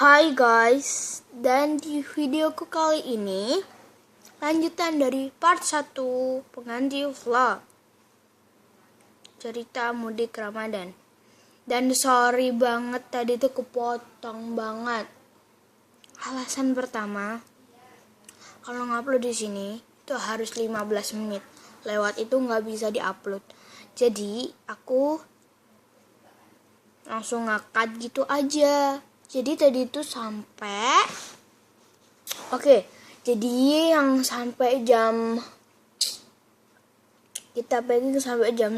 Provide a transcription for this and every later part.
Hai guys, dan di videoku kali ini lanjutan dari part 1 pengganti vlog cerita mudik Ramadan. Dan sorry banget tadi tuh kepotong banget. Alasan pertama, kalau ngupload di sini itu harus 15 menit. Lewat itu nggak bisa diupload. Jadi aku langsung ngakat gitu aja. Jadi tadi itu sampai jadi yang sampai kita pegang sampai jam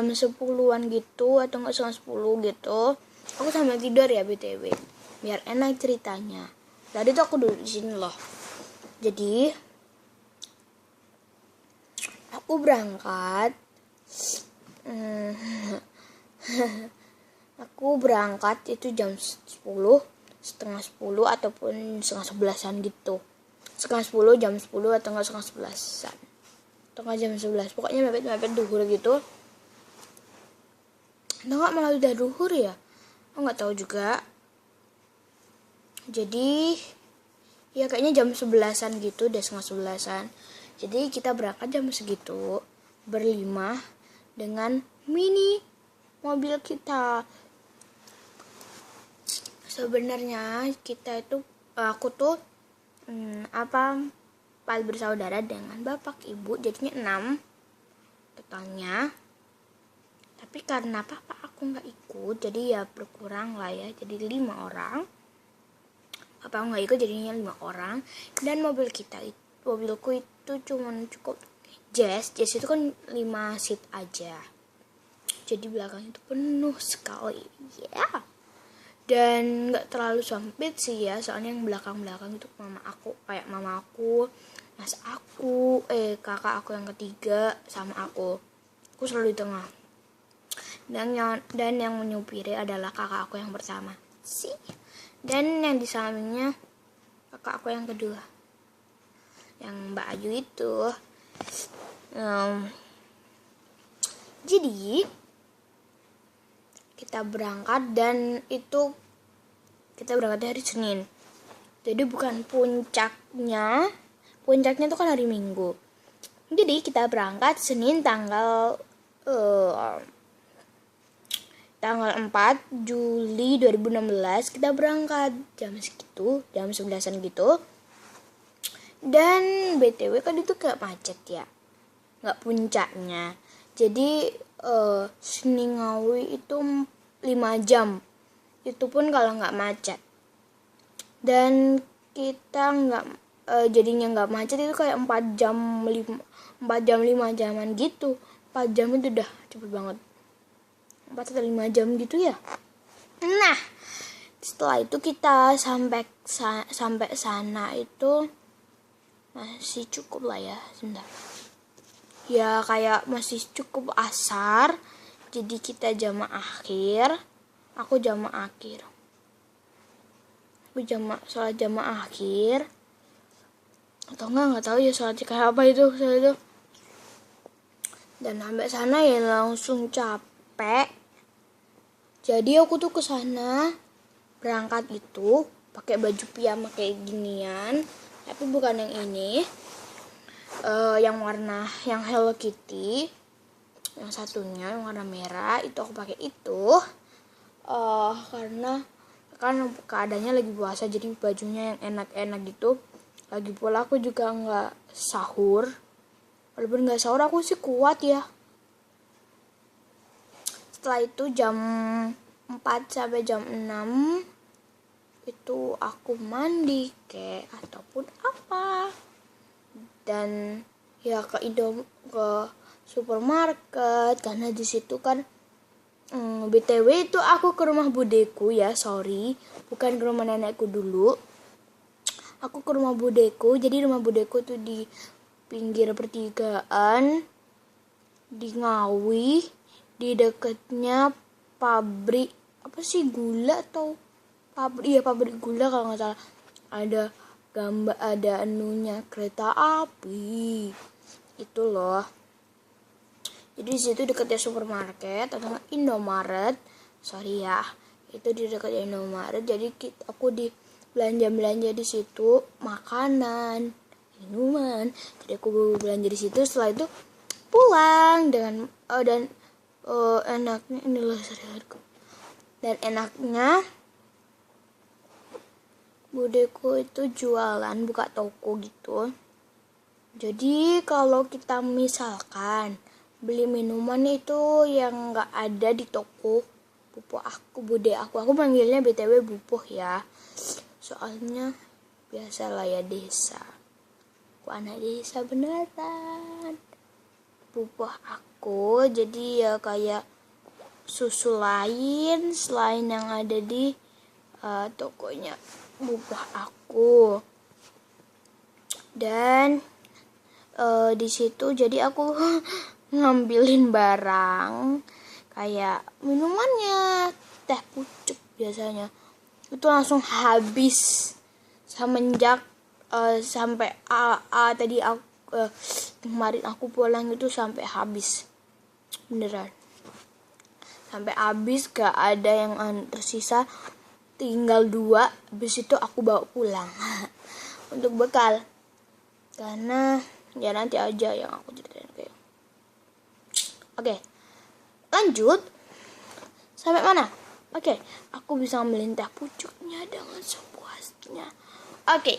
10-an gitu atau enggak setengah 10 gitu. Aku sampai tidur ya BTW. Biar enak ceritanya. Tadi tuh aku duduk di sini loh. Jadi aku berangkat itu jam 10, setengah 10 ataupun setengah 11-an gitu. Setengah 10, jam 10 atau enggak setengah 11-an. Atau enggak jam 11. Pokoknya mepet-mepet duhur gitu. Atau enggak malah udah duhur ya? Aku enggak tahu juga. Jadi ya kayaknya jam 11-an gitu, udah setengah 11-an. Jadi kita berangkat jam segitu berlima dengan mini mobil kita. Sebenarnya aku tuh bersaudara dengan bapak ibu, jadinya 6 totalnya. Tapi karena papa aku nggak ikut, jadi ya berkurang lah ya, jadi 5 orang. Papa aku nggak ikut, jadinya 5 orang. Dan mobilku itu cuman cukup jazz itu kan 5 seat aja. Jadi belakang itu penuh sekali ya. Dan nggak terlalu sempit sih ya, soalnya yang belakang itu mama aku, mas aku, kakak aku yang ketiga sama aku selalu di tengah. Dan yang menyupiri adalah kakak aku yang pertama sih, dan yang di sampingnya kakak aku yang kedua, yang Mbak Ayu itu. Jadi kita berangkat, dan itu kita berangkat hari Senin. Jadi bukan puncaknya tuh kan hari Minggu. Jadi kita berangkat Senin tanggal 4 Juli 2016. Kita berangkat jam 11-an gitu. Dan BTW kan itu gak macet ya, gak puncaknya. Jadi Seningawi itu 5 jam, itu pun kalau nggak macet. Dan kita jadinya nggak macet itu kayak 4 jam 5 jaman gitu. 4 jam itu udah cepet banget, 4 atau 5 jam gitu ya. Nah setelah itu kita sampai sana itu masih cukup lah ya, sebentar ya, kayak masih cukup asar. Jadi kita jamaah akhir. Aku sholat jamaah akhir. Atau enggak tahu ya sholat kayak apa itu. Dan sampai sana ya langsung capek. Jadi aku tuh ke sana berangkat itu pakai baju piyama kayak ginian, tapi bukan yang ini. Yang Hello Kitty, yang satunya yang warna merah itu aku pakai itu karena kan keadaannya lagi puasa, jadi bajunya yang enak-enak gitu. Lagi pula aku juga nggak sahur, walaupun nggak sahur aku sih kuat ya. Setelah itu jam 4 sampai jam 6 itu aku mandi ataupun apa, dan ya ke supermarket, karena di situ kan BTW itu aku ke rumah budeku ya, sorry, bukan ke rumah nenekku dulu. Aku ke rumah budeku. Jadi rumah budeku tuh di pinggir pertigaan di Ngawi, di dekatnya pabrik gula kalau nggak salah. Ada anunya kereta api itu loh. Jadi di situ dekatnya supermarket atau Indomaret, sorry ya, itu di dekat Indomaret. Jadi aku di belanja di situ, makanan, minuman. Jadi aku belanja di situ, setelah itu pulang dengan enaknya inilah seharianku. Dan enaknya budeku itu jualan, buka toko gitu. Jadi kalau kita misalkan beli minuman itu yang nggak ada di toko, bude aku manggilnya BTW bupoh ya. Soalnya biasalah ya desa. Aku anak desa beneran. Bupoh aku jadi ya kayak susu lain selain yang ada di tokonya bupoh aku. Dan di situ jadi aku ngambilin barang kayak minumannya, teh pucuk biasanya itu langsung habis semenjak sampai tadi kemarin aku pulang itu sampai habis beneran, sampai habis, gak ada yang tersisa, tinggal 2. Habis itu aku bawa pulang untuk bekal, karena ya nanti aja yang aku ceritain kayak. Oke, lanjut sampai mana? Oke, aku bisa ngambilin teh pucuknya dengan sepuasnya. Oke,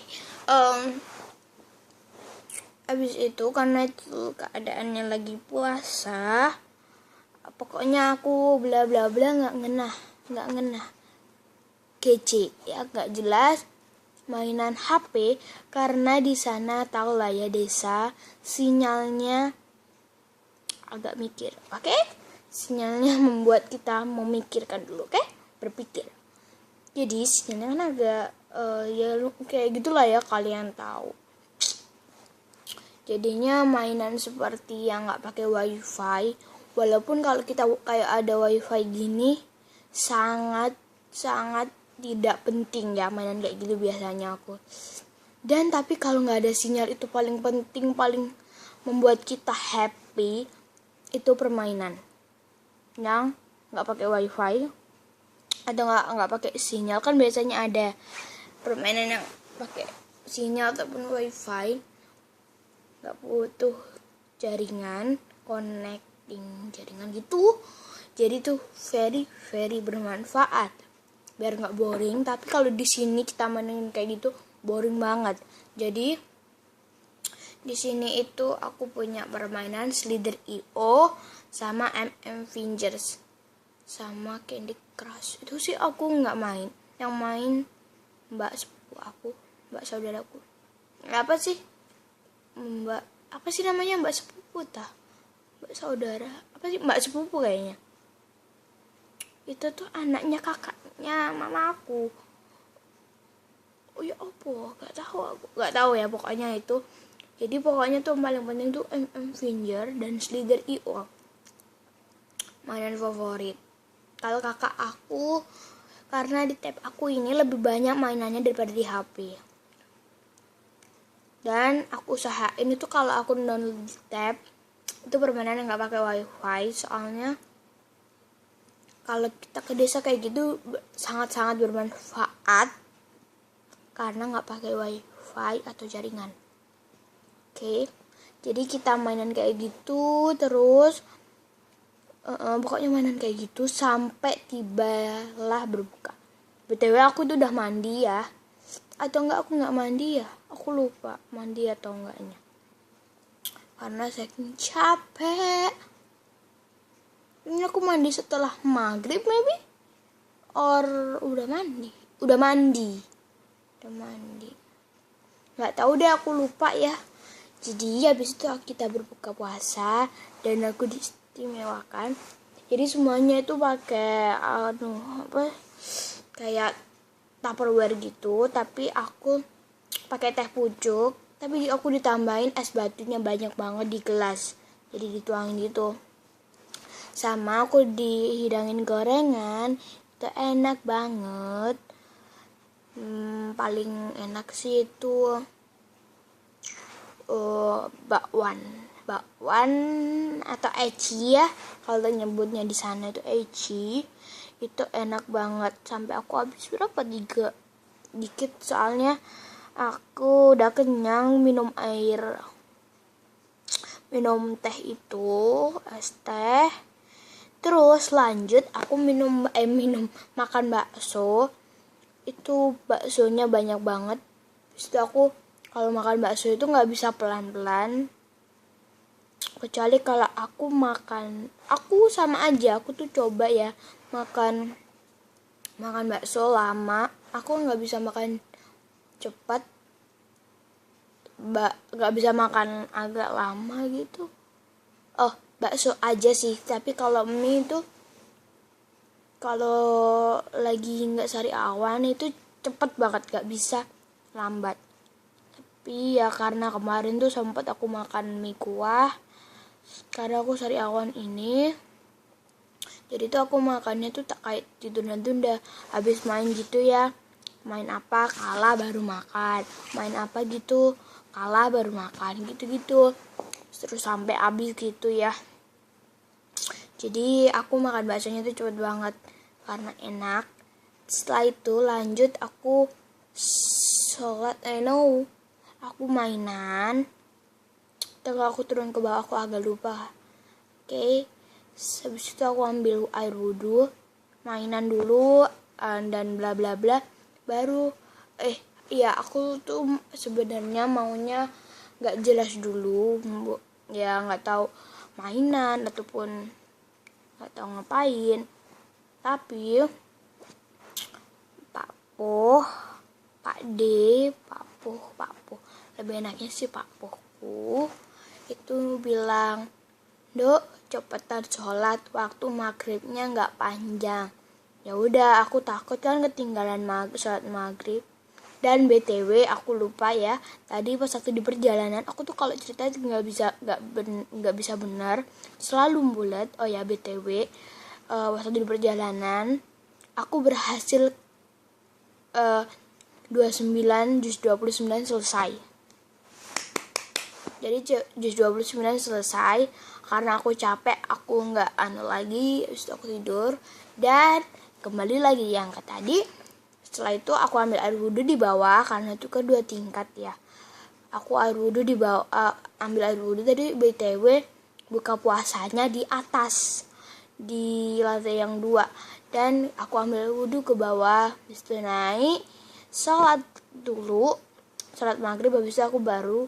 habis itu karena itu keadaannya lagi puasa, pokoknya aku bla bla bla nggak ngenah kece ya, nggak jelas mainan HP, karena di sana tahu lah ya desa, sinyalnya agak mikir. Oke? Sinyalnya membuat kita memikirkan dulu, oke? Berpikir. Jadi sinyalnya kan agak ya kayak gitulah ya, kalian tahu. Jadinya mainan seperti yang nggak pakai wifi, walaupun kalau kita kayak ada wifi gini sangat tidak penting ya mainan kayak gitu biasanya aku. Dan tapi kalau nggak ada sinyal itu paling penting, paling membuat kita happy itu permainan yang nggak pakai wifi atau nggak pakai sinyal. Kan biasanya ada permainan yang pakai sinyal ataupun wifi, nggak butuh jaringan, connecting jaringan gitu. Jadi tuh very bermanfaat biar nggak boring. Tapi kalau di sini kita mainin kayak gitu boring banget. Jadi di sini itu aku punya permainan Slither.io sama Avengers sama Candy Crush. Itu sih aku nggak main. Yang main mbak sepupu aku, mbak saudaraku. Apa sih namanya, mbak sepupu tah? Mbak saudara. Apa sih mbak sepupu kayaknya? Itu tuh anaknya kakaknya mama aku. Oh ya opo, gak tahu ya pokoknya itu. Jadi pokoknya tuh paling penting tuh Avenger dan Slither.io, mainan favorit. Kalau kakak aku, karena di tab aku ini lebih banyak mainannya daripada di HP. Dan aku usahain itu kalau aku download di tab itu permainan yang nggak pakai wifi, soalnya kalau kita ke desa kayak gitu sangat bermanfaat karena nggak pakai wifi atau jaringan. Oke, jadi kita mainan kayak gitu terus, pokoknya mainan kayak gitu sampai tibalah berbuka. BTW aku tuh udah mandi ya, atau enggak aku nggak mandi ya, aku lupa mandi atau enggaknya karena saking capek. Ini aku mandi setelah maghrib maybe, or udah mandi nggak tahu deh, aku lupa ya. Jadi habis itu kita berbuka puasa dan aku diistimewakan. Jadi semuanya itu pakai kayak Tupperware gitu, tapi aku pakai teh pucuk, tapi aku ditambahin es batunya banyak banget di gelas, jadi dituangin gitu. Sama aku dihidangin gorengan, itu enak banget. Paling enak sih itu bakwan atau eci ya, kalau nyebutnya di sana itu eci. Itu enak banget. Sampai aku habis berapa, 3 dikit, soalnya aku udah kenyang minum teh itu, es teh. Terus lanjut aku makan bakso. Itu baksonya banyak banget. Terus itu aku kalau makan bakso itu nggak bisa pelan-pelan. Kecuali kalau aku sama aja, aku tuh coba ya makan bakso lama. Aku nggak bisa makan cepat, nggak bisa makan agak lama gitu. Oh, bakso aja sih. Tapi kalau mie itu, kalau lagi nggak sari awan itu cepet banget, nggak bisa lambat. Tapi ya karena kemarin tuh sempat aku makan mie kuah, karena aku sari awan ini, jadi tuh aku makannya tuh tak kayak ditunda-tunda. Habis main gitu ya, main apa kalah baru makan, main apa gitu kalah baru makan, gitu-gitu terus sampai habis gitu ya. Jadi aku makan baksonya tuh cepet banget karena enak. Setelah itu lanjut aku sholat, aku mainan. Setelah aku turun ke bawah, aku agak lupa. Oke. Habis itu aku ambil air wudhu, mainan dulu, dan bla bla bla. Baru iya, aku tuh sebenarnya maunya nggak jelas dulu, ya nggak tahu mainan ataupun nggak tahu ngapain. Tapi Pak Poh, Pak D, Pak Poh, lebih enaknya sih Pak Pohku itu bilang, "Dok, cepetan sholat, waktu maghribnya nggak panjang." Ya udah, aku takut kan ketinggalan sholat maghrib. Dan BTW aku lupa ya, tadi pas waktu di perjalanan aku tuh kalau cerita nggak bisa benar, selalu bulat. Oh ya BTW, waktu di perjalanan aku berhasil 29 juz 29 selesai. Jadi juz 29 selesai karena aku capek, aku nggak lagi, terus aku tidur dan kembali lagi yang ke tadi. Setelah itu aku ambil air wudhu di bawah karena itu kan 2 tingkat ya. Aku air wudhu di bawah, ambil air wudhu tadi BTW buka puasanya di atas, di lantai yang 2, dan aku ambil air wudhu ke bawah, habis itu naik sholat dulu, sholat maghrib. Habis itu aku baru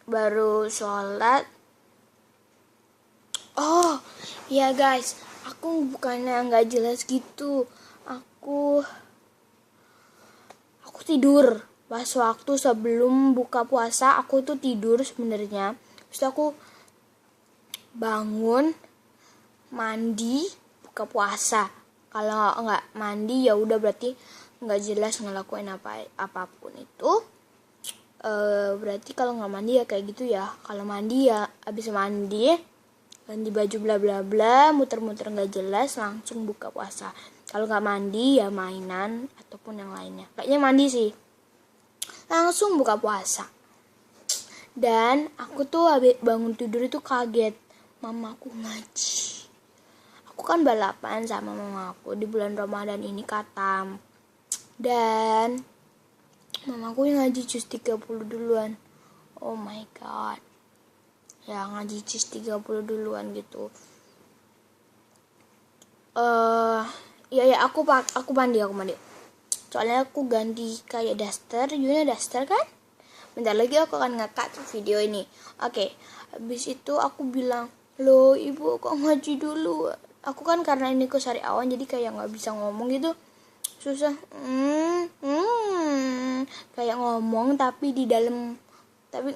baru sholat. Oh ya guys, aku bukannya nggak jelas gitu, aku tidur pas waktu sebelum buka puasa. Aku tuh tidur sebenarnya, terus aku bangun, mandi, buka puasa. Kalau nggak mandi ya udah berarti nggak jelas ngelakuin apapun itu. Berarti kalau nggak mandi ya kayak gitu ya. Kalau mandi ya abis mandi ganti baju bla bla bla, muter-muter nggak jelas, langsung buka puasa. Kalau nggak mandi ya mainan ataupun yang lainnya. Kayaknya mandi sih, langsung buka puasa. Dan aku tuh habis bangun tidur itu kaget, mamaku ngaji. Aku kan balapan sama mamaku di bulan Ramadan ini katam, dan mamaku yang ngaji juz 30 duluan. Oh my god. Ya ngaji juz 30 duluan gitu. Ya aku mandi. Soalnya aku ganti kayak daster, Yuna daster kan? Bentar lagi aku akan nge-cut video ini. Oke. Habis itu aku bilang, "Loh, Ibu kok ngaji dulu?" Aku kan karena ini ke sari awan jadi kayak nggak bisa ngomong gitu. Susah. Kayak ngomong tapi di dalam, tapi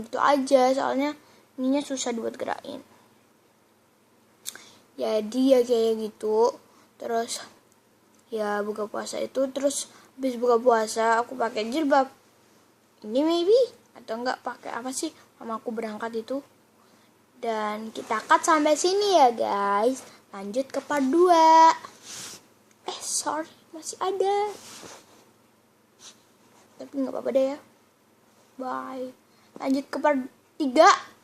gitu aja, soalnya ininya susah dibuat gerakin. Jadi ya kayak gitu. Terus ya buka puasa itu, terus habis buka puasa aku pakai jilbab. Ini maybe atau enggak pakai apa sih? Mamaku berangkat itu. Dan kita cut sampai sini ya guys. Lanjut ke part 2. Sorry, masih ada. Tapi enggak apa-apa deh ya. Bye. Lanjut ke part 3.